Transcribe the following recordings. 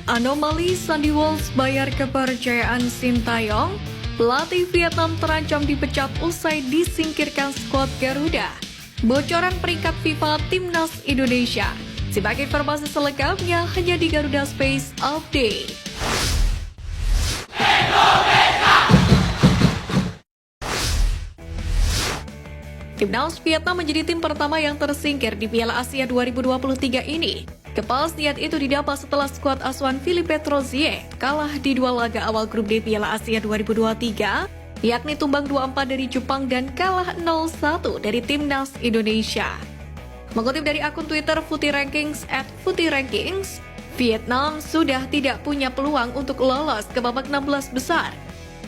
Anomali Sandy Walsh bayar kepercayaan Sintayong, pelatih Vietnam terancam dipecat usai disingkirkan skuad Garuda. Bocoran peringkat FIFA Timnas Indonesia. Simak informasi selengkapnya hanya di Garuda Space Update. Timnas Vietnam menjadi tim pertama yang tersingkir di Piala Asia 2023 ini. Kepastian itu didapat setelah skuad asuhan Philippe Troussier kalah di dua laga awal grup D Piala Asia 2023, yakni tumbang 2-4 dari Jepang dan kalah 0-1 dari Timnas Indonesia. Mengutip dari akun Twitter @FootyRankings, Vietnam sudah tidak punya peluang untuk lolos ke babak 16 besar.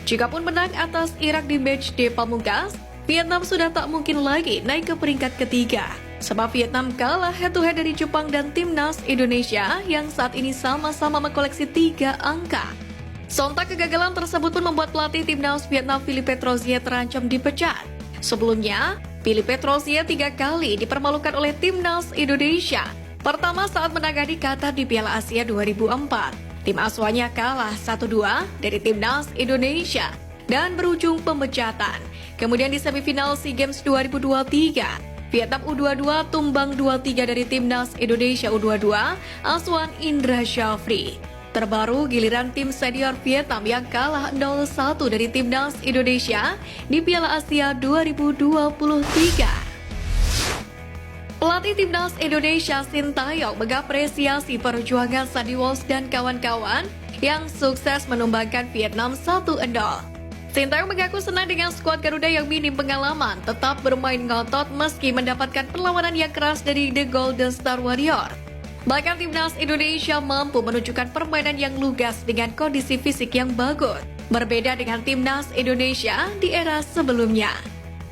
Jikapun menang atas Irak di match D pamungkas, Vietnam sudah tak mungkin lagi naik ke peringkat ketiga. Sebab Vietnam kalah head-to-head dari Jepang dan Timnas Indonesia yang saat ini sama-sama mengkoleksi 3 angka. Sontak kegagalan tersebut pun membuat pelatih Timnas Vietnam Philippe Troussier terancam dipecat. Sebelumnya, Philippe Troussier 3 kali dipermalukan oleh Timnas Indonesia. Pertama saat menangani Qatar di Piala Asia 2004. Tim asuhannya kalah 1-2 dari Timnas Indonesia dan berujung pemecatan. Kemudian di semifinal SEA Games 2023, Vietnam U22 tumbang 2-3 dari Timnas Indonesia U22 asuhan Indra Syafri. Terbaru giliran tim senior Vietnam yang kalah 0-1 dari Timnas Indonesia di Piala Asia 2023. Pelatih Timnas Indonesia Sintayong mengapresiasi perjuangan Sandy Walsh dan kawan-kawan yang sukses menumbangkan Vietnam 1-0. Sintayong mengaku senang dengan skuad Garuda yang minim pengalaman tetap bermain ngotot meski mendapatkan perlawanan yang keras dari The Golden Star Warrior. Bahkan Timnas Indonesia mampu menunjukkan permainan yang lugas dengan kondisi fisik yang bagus, berbeda dengan Timnas Indonesia di era sebelumnya.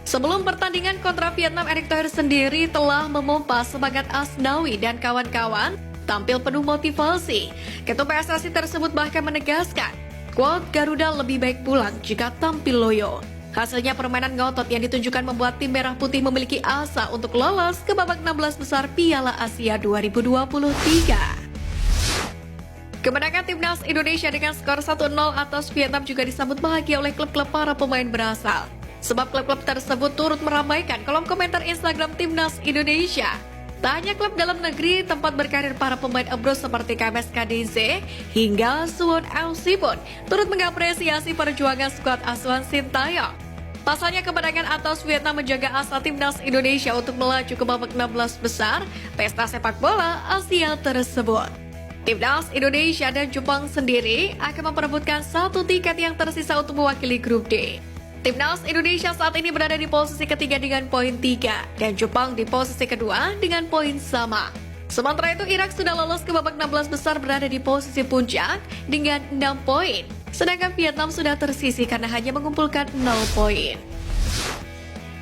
Sebelum pertandingan kontra Vietnam, Erick Thohir sendiri telah memompa semangat Asnawi dan kawan-kawan tampil penuh motivasi. Ketua PSSI tersebut bahkan menegaskan, skuad Garuda lebih baik pulang jika tampil loyo. Hasilnya permainan ngotot yang ditunjukkan membuat tim Merah Putih memiliki asa untuk lolos ke babak 16 besar Piala Asia 2023. Kemenangan Timnas Indonesia dengan skor 1-0 atas Vietnam juga disambut bahagia oleh klub-klub para pemain berasal. Sebab klub-klub tersebut turut meramaikan kolom komentar Instagram Timnas Indonesia. Tak hanya klub dalam negeri, tempat berkarir para pemain abroad seperti KMS KDZ hingga Suwon FC pun turut mengapresiasi perjuangan skuad asuhan Sintayong. Pasalnya kemenangan atas Vietnam menjaga asa Timnas Indonesia untuk melaju ke babak 16 besar pesta sepak bola Asia tersebut. Timnas Indonesia dan Jepang sendiri akan memperebutkan 1 tiket yang tersisa untuk mewakili grup D. Timnas Indonesia saat ini berada di posisi ketiga dengan poin 3 dan Jepang di posisi kedua dengan poin sama. Sementara itu Irak sudah lolos ke babak 16 besar berada di posisi puncak dengan 6 poin. Sedangkan Vietnam sudah tersisih karena hanya mengumpulkan 0 poin.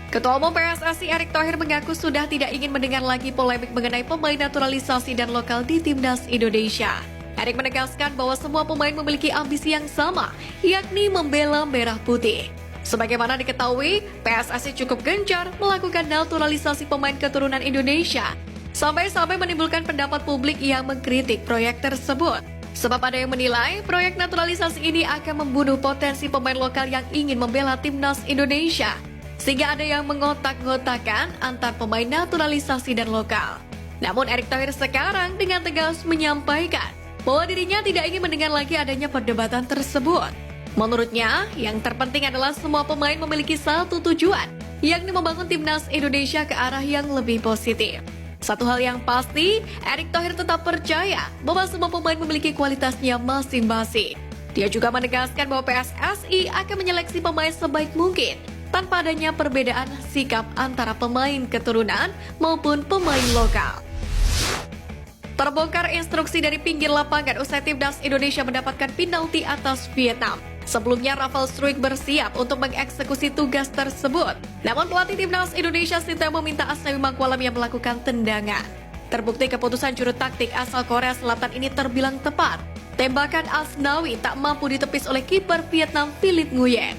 Ketua Umum PSSI Erick Thohir mengaku sudah tidak ingin mendengar lagi polemik mengenai pemain naturalisasi dan lokal di Timnas Indonesia. Erick menegaskan bahwa semua pemain memiliki ambisi yang sama, yakni membela Merah Putih. Sebagaimana diketahui, PSSI cukup gencar melakukan naturalisasi pemain keturunan Indonesia, sampai-sampai menimbulkan pendapat publik yang mengkritik proyek tersebut. Sebab ada yang menilai proyek naturalisasi ini akan membunuh potensi pemain lokal yang ingin membela Timnas Indonesia, sehingga ada yang mengotak-ngotakan antar pemain naturalisasi dan lokal. Namun Erick Thohir sekarang dengan tegas menyampaikan bahwa dirinya tidak ingin mendengar lagi adanya perdebatan tersebut. Menurutnya, yang terpenting adalah semua pemain memiliki satu tujuan, yakni membangun Timnas Indonesia ke arah yang lebih positif. Satu hal yang pasti, Erick Thohir tetap percaya bahwa semua pemain memiliki kualitasnya masing-masing. Dia juga menegaskan bahwa PSSI akan menyeleksi pemain sebaik mungkin, tanpa adanya perbedaan sikap antara pemain keturunan maupun pemain lokal. Terbongkar instruksi dari pinggir lapangan usai Timnas Indonesia mendapatkan penalti atas Vietnam. Sebelumnya Rafael Struijk bersiap untuk mengeksekusi tugas tersebut. Namun pelatih Timnas Indonesia Sintayong meminta Asnawi Mangkualam yang melakukan tendangan. Terbukti keputusan juru taktik asal Korea Selatan ini terbilang tepat. Tembakan Asnawi tak mampu ditepis oleh kiper Vietnam Philippe Nguyen.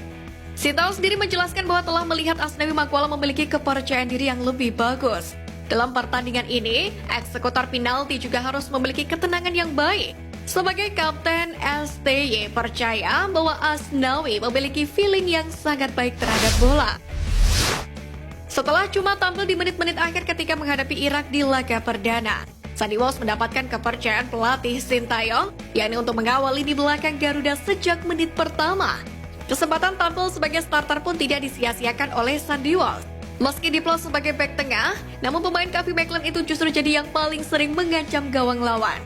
Sintayong sendiri menjelaskan bahwa telah melihat Asnawi Mangkualam memiliki kepercayaan diri yang lebih bagus. Dalam pertandingan ini, eksekutor penalti juga harus memiliki ketenangan yang baik. Sebagai kapten, STY percaya bahwa Asnawi memiliki feeling yang sangat baik terhadap bola. Setelah cuma tampil di menit-menit akhir ketika menghadapi Irak di laga perdana, Sandy Walsh mendapatkan kepercayaan pelatih Sintayong, yakni untuk mengawal lini belakang Garuda sejak menit pertama. Kesempatan tampil sebagai starter pun tidak disia-siakan oleh Sandy Walsh. Meski diplot sebagai bek tengah, namun pemain Kevin McLean itu justru jadi yang paling sering mengancam gawang lawan.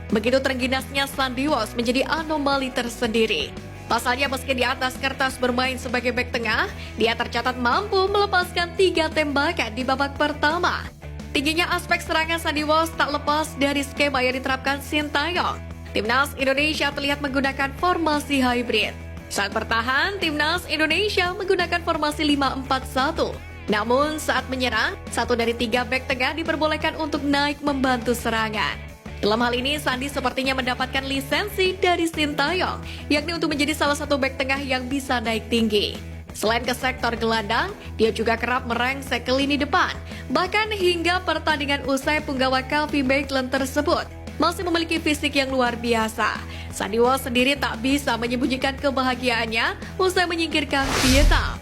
Begitu terginasnya Sandy Walsh menjadi anomali tersendiri. Pasalnya meski di atas kertas bermain sebagai bek tengah, dia tercatat mampu melepaskan 3 tembakan di babak pertama. Tingginya aspek serangan Sandy Walsh tak lepas dari skema yang diterapkan Sintayong. Timnas Indonesia terlihat menggunakan formasi hybrid. Saat bertahan, Timnas Indonesia menggunakan formasi 5-4-1. Namun saat menyerang, 1 dari 3 bek tengah diperbolehkan untuk naik membantu serangan. Dalam hal ini, Sandy sepertinya mendapatkan lisensi dari Sintayong, yakni untuk menjadi salah satu bek tengah yang bisa naik tinggi. Selain ke sektor gelandang, dia juga kerap merengsek ke lini depan. Bahkan hingga pertandingan usai, punggawa Kevin McLean tersebut masih memiliki fisik yang luar biasa. Sandy Walsh sendiri tak bisa menyembunyikan kebahagiaannya usai menyingkirkan Vietnam.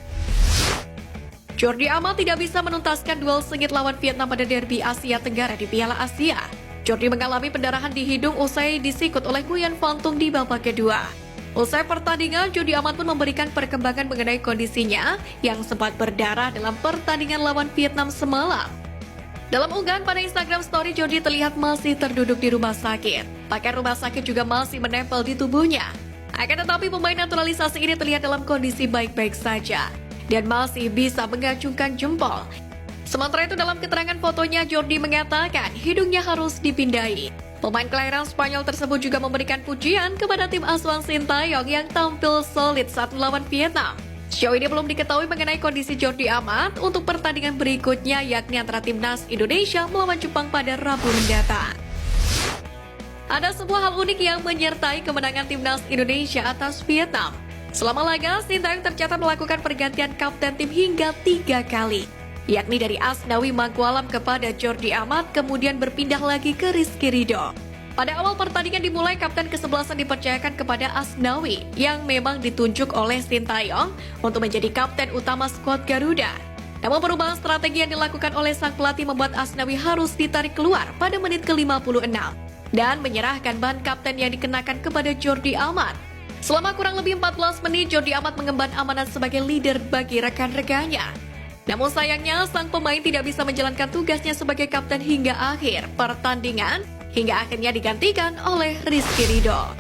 Jordi Amat tidak bisa menuntaskan duel sengit lawan Vietnam pada derby Asia Tenggara di Piala Asia. Jordi mengalami pendarahan di hidung usai disikut oleh Nguyen Phan Tung di babak kedua. Usai pertandingan, Jordi Amat pun memberikan perkembangan mengenai kondisinya yang sempat berdarah dalam pertandingan lawan Vietnam semalam. Dalam unggahan pada Instagram Story, Jordi terlihat masih terduduk di rumah sakit. Bahkan rumah sakit juga masih menempel di tubuhnya. Akan tetapi pemain naturalisasi ini terlihat dalam kondisi baik-baik saja dan masih bisa mengacungkan jempol. Sementara itu dalam keterangan fotonya, Jordi mengatakan hidungnya harus dipindahi. Pemain kelahiran Spanyol tersebut juga memberikan pujian kepada tim asuhan Sintayong yang tampil solid saat melawan Vietnam. Sejauh ini belum diketahui mengenai kondisi Jordi Amat untuk pertandingan berikutnya, yakni antara Timnas Indonesia melawan Jepang pada Rabu mendatang. Ada sebuah hal unik yang menyertai kemenangan Timnas Indonesia atas Vietnam. Selama laga, Sintayong tercatat melakukan pergantian kapten tim hingga 3 kali, yakni dari Asnawi Mangkualam kepada Jordi Amat, kemudian berpindah lagi ke Rizky Ridho. Pada awal pertandingan dimulai, kapten ke-11 dipercayakan kepada Asnawi, yang memang ditunjuk oleh Sintayong untuk menjadi kapten utama skuad Garuda. Namun perubahan strategi yang dilakukan oleh sang pelatih membuat Asnawi harus ditarik keluar pada menit ke-56 dan menyerahkan ban kapten yang dikenakan kepada Jordi Amat. Selama kurang lebih 14 menit, Jordi Amat mengemban amanat sebagai leader bagi rekan-rekannya. Namun sayangnya, sang pemain tidak bisa menjalankan tugasnya sebagai kapten hingga akhir pertandingan, hingga akhirnya digantikan oleh Rizky Ridho.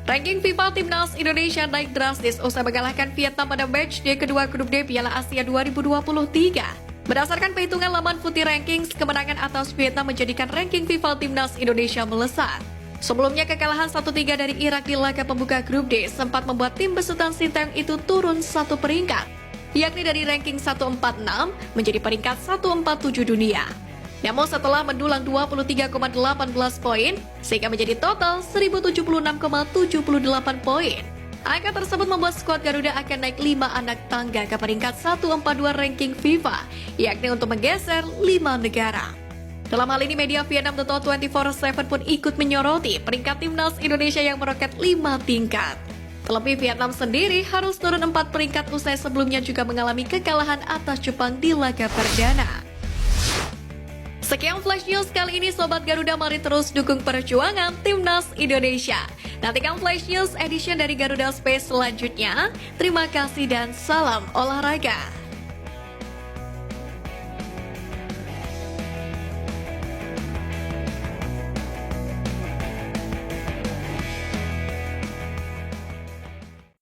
Ranking FIFA Timnas Indonesia naik drastis usai mengalahkan Vietnam pada match day kedua grup D Piala Asia 2023. Berdasarkan perhitungan laman Footy Rankings, kemenangan atas Vietnam menjadikan ranking FIFA Timnas Indonesia melesat. Sebelumnya, kekalahan 1-3 dari Irak di laga pembuka grup D sempat membuat tim besutan Sintayong itu turun 1 peringkat, yakni dari ranking 146 menjadi peringkat 147 dunia. Namun setelah mendulang 23,18 poin, sehingga menjadi total 1076,78 poin. Angka tersebut membuat skuad Garuda akan naik 5 anak tangga ke peringkat 142 ranking FIFA, yakni untuk menggeser 5 negara. Dalam hal ini, media Vietnam Total 24/7 pun ikut menyoroti peringkat Timnas Indonesia yang meroket 5 tingkat. Terlebih Vietnam sendiri harus turun 4 peringkat usai sebelumnya juga mengalami kekalahan atas Jepang di laga perdana. Sekian Flash News kali ini, Sobat Garuda, mari terus dukung perjuangan Timnas Indonesia. Nantikan Flash News edition dari Garuda Space selanjutnya. Terima kasih dan salam olahraga.